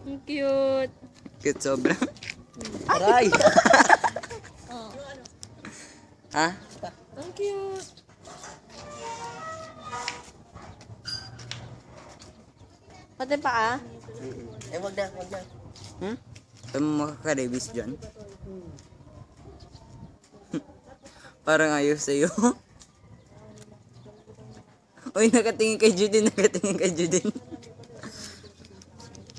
Ang cute. Cute sobra. Aray! Oh. Ha? Ang cute. Pati pa ah. Eh, wag na, wag na. Hmm? Saan mo makaka-release dyan? Parang ayaw sa'yo. Uy, nakatingin kay Judin, nakatingin kay Judin.